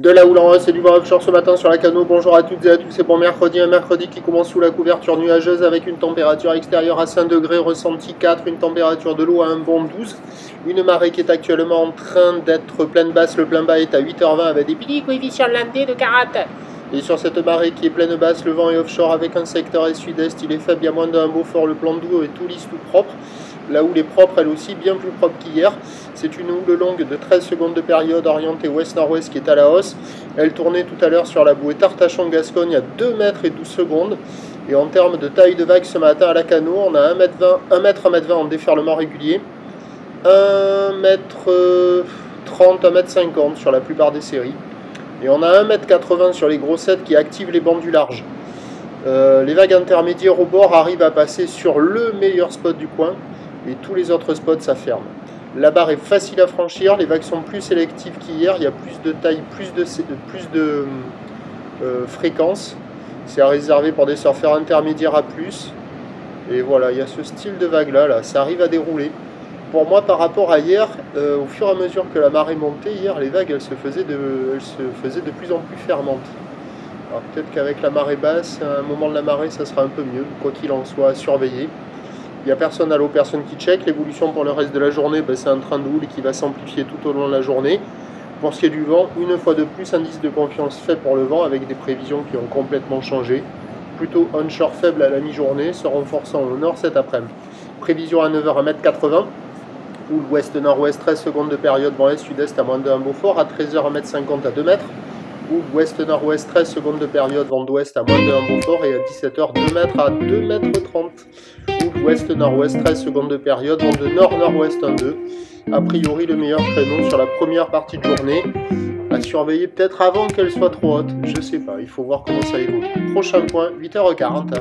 De la houle en hausse et du vent offshore ce matin sur la Cano. Bonjour à toutes et à tous, c'est pour mercredi, un mercredi qui commence sous la couverture nuageuse avec une température extérieure à 5 degrés, ressenti 4, une température de l'eau à un bon 12, une marée qui est actuellement en train d'être pleine basse, le plein bas est à 8h20 avec des petits coefficients landais de 40. Et sur cette marée qui est pleine basse, le vent est offshore avec un secteur est sud-est, il est faible, il y a moins d'un Beaufort, le plan d'eau est tout lisse, tout propre. La houle est propre, elle aussi, bien plus propre qu'hier. C'est une houle longue de 13 secondes de période orientée ouest-nord-ouest qui est à la hausse. Elle tournait tout à l'heure sur la bouée Tartachon-Gascogne à 2 mètres et 12 secondes. Et en termes de taille de vague ce matin à la Cano, on a 1m20 en déferlement régulier, 1m30, 1m50 sur la plupart des séries. Et on a 1m80 sur les grossettes qui activent les bancs du large. Les vagues intermédiaires au bord arrivent à passer sur le meilleur spot du coin. Et tous les autres spots ça ferme. La barre est facile à franchir, les vagues sont plus sélectives qu'hier, il y a plus de taille, plus de fréquence. C'est à réserver pour des surfeurs intermédiaires à plus. Et voilà, il y a ce style de vague là, ça arrive à dérouler. Pour moi, par rapport à hier, au fur et à mesure que la marée montait, hier les vagues elles se faisaient de plus en plus fermentes. Alors peut-être qu'avec la marée basse, à un moment de la marée ça sera un peu mieux, quoi qu'il en soit, à surveiller. Il n'y a personne à l'eau, personne qui check. L'évolution pour le reste de la journée, c'est un train de houle qui va s'amplifier tout au long de la journée. Pour ce qui est du vent, une fois de plus, indice de confiance fait pour le vent avec des prévisions qui ont complètement changé. Plutôt onshore faible à la mi-journée, se renforçant au nord cet après-midi. Prévision à 9h à 1m80. Houle ouest-nord-ouest, 13 secondes de période, vent est-sud-est à moins de 1 Beaufort. À 13h à 1m50 à 2 mètres. Houle ouest-nord-ouest, 13 secondes de période, vent d'ouest à moins de 1 Beaufort. Et à 17h, 2 mètres à 2m30. Ouest-nord-ouest, 13 secondes de période, vent de nord-nord-ouest 1-2. A priori, le meilleur créneau sur la première partie de journée. À surveiller peut-être avant qu'elle soit trop haute. Je sais pas, il faut voir comment ça évolue. Prochain point, 8h40.